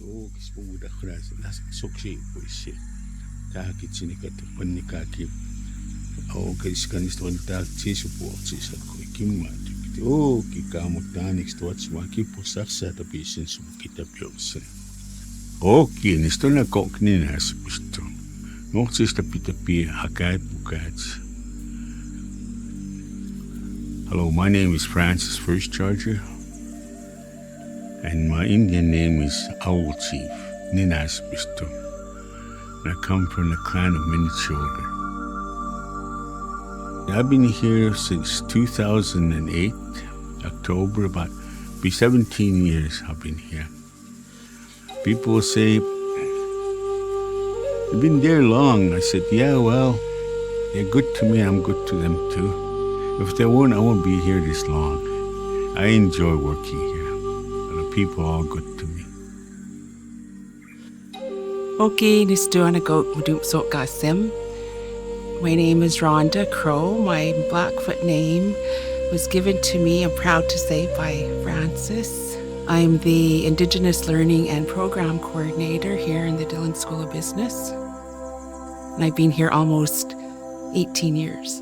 o kispuda khras las sokshi puisi taaki tsinikata pannikaki o kiskanistonta tsisupu tsisako kimma o kikamutanix toatswa kipusarsa tapisin sumkitapiosa o kinistona kokninas pusto nohtsista pitapia hakat bukats. Hello, my name is Francis First Charger, and my Indian name is Owl Chief, Ninas Bisto. And I come from the clan of Many Children. I've been here since 2008, October, about 17 years I've been here. People will say, "You've been there long." I said, yeah, well, they're good to me, I'm good to them too. If they weren't, I wouldn't be here this long. I enjoy working here. And the people are all good to me. Okay, this doing a goat so gasim. My name is Rhonda Crow. My Blackfoot name was given to me, I'm proud to say, by Francis. I'm the Indigenous Learning and Program Coordinator here in the Dhillon School of Business. And I've been here almost 18 years.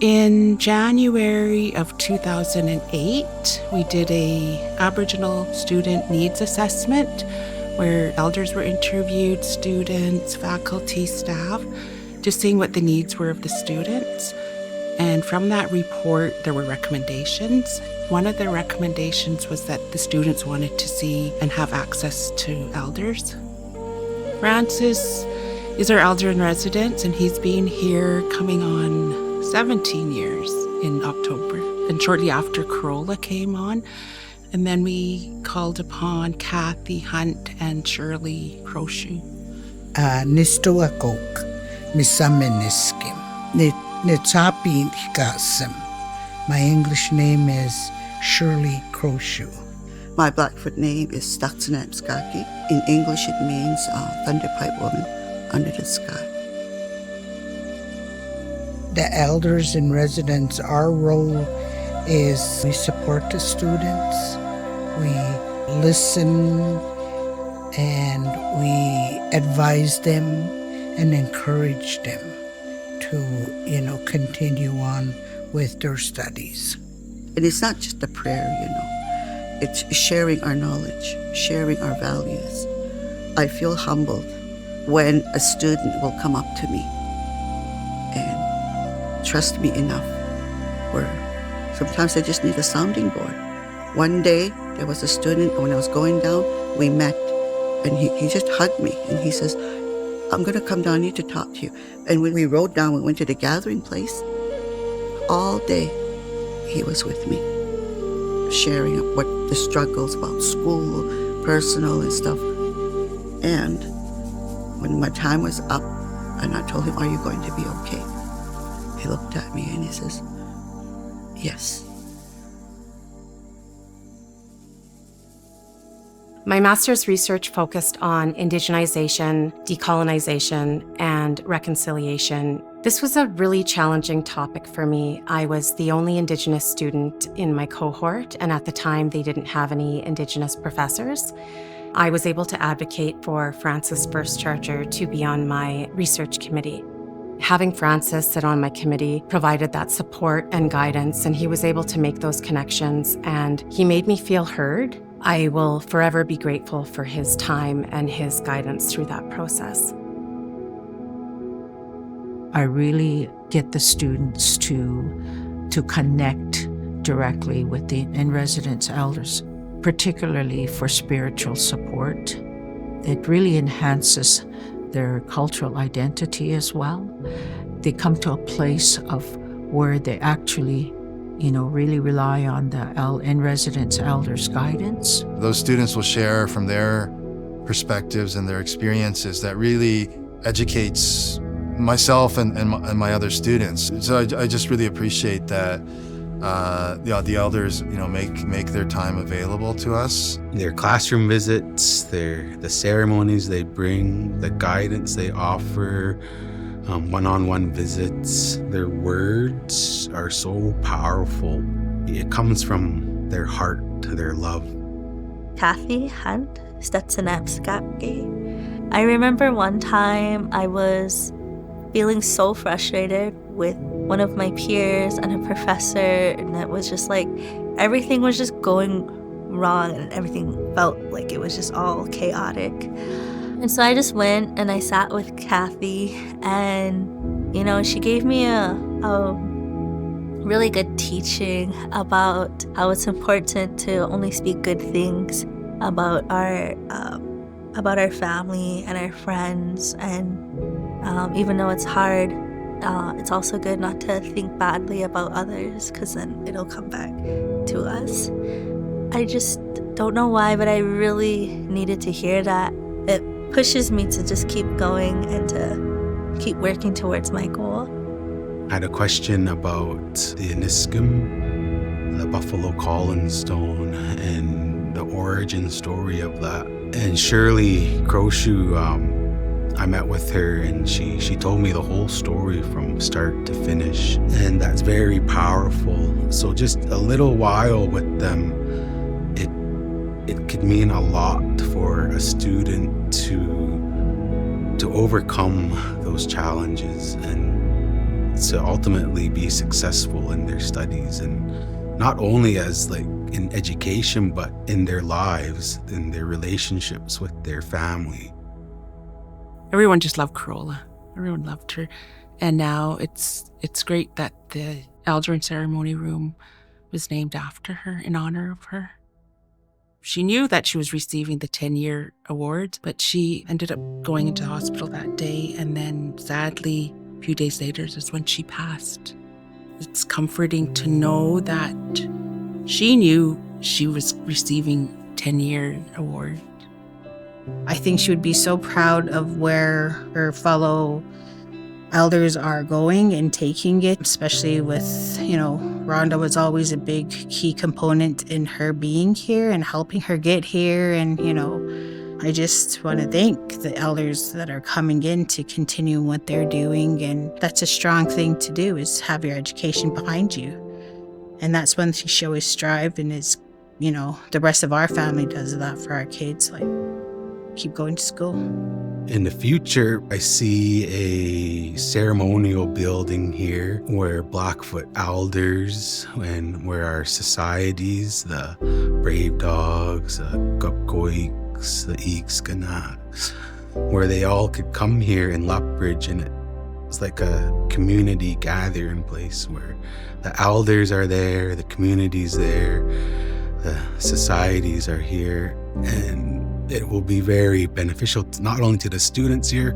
In January of 2008, we did a Aboriginal student needs assessment where elders were interviewed, students, faculty, staff, just seeing what the needs were of the students. And from that report, there were recommendations. One of the recommendations was that the students wanted to see and have access to elders. Francis is our elder in residence, and he's been here coming on 17 years in October. And shortly after, Corolla came on. And then we called upon Kathy Hunt and Shirley Crowshoe. Nistoakok, Misameniskim, Nitsapi Hikasim. My English name is Shirley Crowshoe. My Blackfoot name is Staksanapskaki. In English, it means Thunderpipe Woman under the sky. The elders in residence, our role is we support the students, we listen, and we advise them and encourage them to, continue on with their studies. And it's not just a prayer, It's sharing our knowledge, sharing our values. I feel humbled when a student will come up to me and trust me enough where sometimes I just need a sounding board. One day, there was a student, when I was going down, we met, and he just hugged me, and he says, "I'm going to come down here to talk to you." And when we rode down, we went to the gathering place. All day, he was with me, sharing what the struggles about school, personal and stuff. And when my time was up, and I told him, "Are you going to be okay?" He looked at me and he says, "Yes." My master's research focused on indigenization, decolonization, and reconciliation. This was a really challenging topic for me. I was the only Indigenous student in my cohort, and at the time they didn't have any Indigenous professors. I was able to advocate for Francis First Charger to be on my research committee. Having Francis sit on my committee provided that support and guidance, and he was able to make those connections, and he made me feel heard. I will forever be grateful for his time and his guidance through that process. I really get the students to connect directly with the in-residence elders, particularly for spiritual support. It really enhances their cultural identity as well. They come to a place of where they actually, really rely on the in-residence elders' guidance. Those students will share from their perspectives and their experiences that really educates myself and my other students. So I just really appreciate that the elders, make their time available to us. Their classroom visits, the ceremonies they bring, the guidance they offer, one-on-one visits. Their words are so powerful. It comes from their heart, their love. Kathy Hunt Stetsanevskapke. I remember one time I was feeling so frustrated with one of my peers and a professor, and it was just like everything was just going wrong and everything felt like it was just all chaotic. And so I just went and I sat with Kathy, and she gave me a really good teaching about how it's important to only speak good things about our family and our friends, and even though it's hard, it's also good not to think badly about others, because then it'll come back to us. I just don't know why, but I really needed to hear that. It pushes me to just keep going and to keep working towards my goal. I had a question about the Aniskum, the Buffalo Colin Stone, and the origin story of that. And Shirley Crowshoe, I met with her and she told me the whole story from start to finish. And that's very powerful. So just a little while with them, it could mean a lot for a student to overcome those challenges and to ultimately be successful in their studies, and not only as like in education, but in their lives, in their relationships with their family. Everyone just loved Corolla. Everyone loved her. And now it's great that the Elder and Ceremony Room was named after her, in honor of her. She knew that she was receiving the 10-year award, but she ended up going into the hospital that day, and then sadly, a few days later is when she passed. It's comforting to know that she knew she was receiving 10-year award. I think she would be so proud of where her fellow elders are going and taking it, especially with, Rhonda was always a big key component in her being here and helping her get here. And, I just want to thank the elders that are coming in to continue what they're doing. And that's a strong thing to do, is have your education behind you. And that's one thing she always strived, and is, the rest of our family does that for our kids, like keep going to school. In the future, I see a ceremonial building here where Blackfoot elders and where our societies, the Brave Dogs, the Gupkoiks, the Eekskanak, where they all could come here in Lethbridge, and it's like a community gathering place where the elders are there, the community's there, the societies are here, and it will be very beneficial not only to the students here,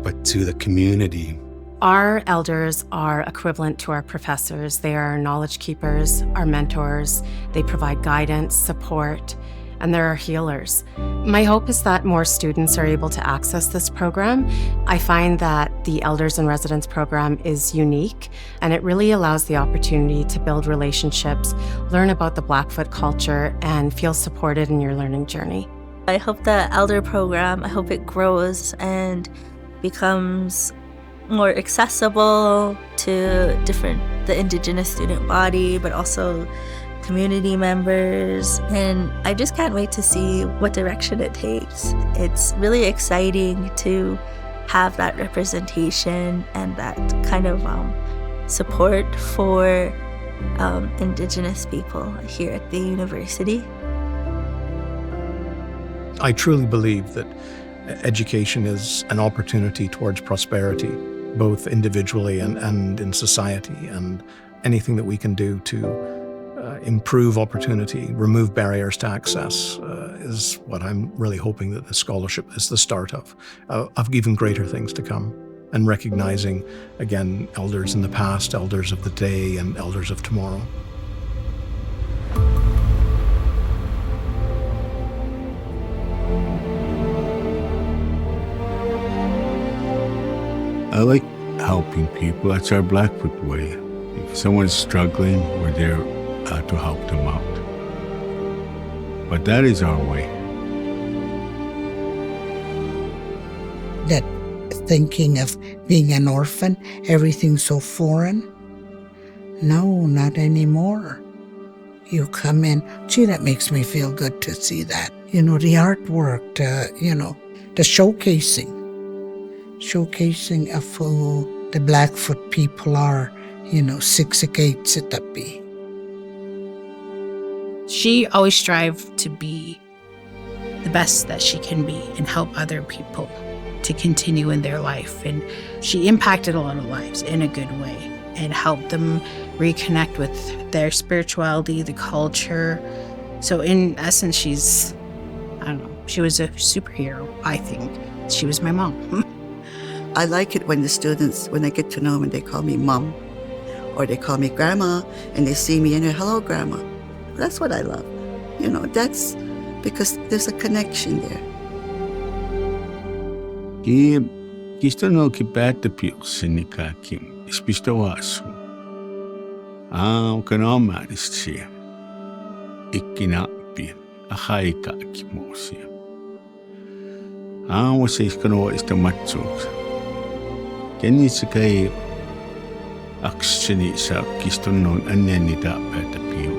but to the community. Our elders are equivalent to our professors. They are our knowledge keepers, our mentors. They provide guidance, support, and they're our healers. My hope is that more students are able to access this program. I find that the Elders in Residence program is unique, and it really allows the opportunity to build relationships, learn about the Blackfoot culture, and feel supported in your learning journey. I hope the Elder program, I hope it grows and becomes more accessible to the Indigenous student body, but also community members. And I just can't wait to see what direction it takes. It's really exciting to have that representation and that kind of support for Indigenous people here at the university. I truly believe that education is an opportunity towards prosperity, both individually and in society, and anything that we can do to improve opportunity, remove barriers to access is what I'm really hoping that the scholarship is the start of even greater things to come, and recognizing, again, elders in the past, elders of the day, and elders of tomorrow. I like helping people. That's our Blackfoot way. If someone's struggling, we're there to help them out. But that is our way. That thinking of being an orphan, everything's so foreign. No, not anymore. you come in. Gee, that makes me feel good to see that. The artwork, the showcasing of who the Blackfoot people are, siksikaid sitapi. She always strived to be the best that she can be and help other people to continue in their life. And she impacted a lot of lives in a good way and helped them reconnect with their spirituality, the culture. So in essence, she was a superhero, I think. She was my mom. I like it when the students, when I get to know them, they call me mom, or they call me grandma, and they see me and they're, hello, grandma. That's what I love. That's because there's a connection there. Kisto no ki pata piuksini ka kim ispisto wasu. Kanoma istia. Ikkinapi ahai ka kimosia. Wasa iskano istamatsuks. Kani sakai akshini sa kisto non anani da pata piu.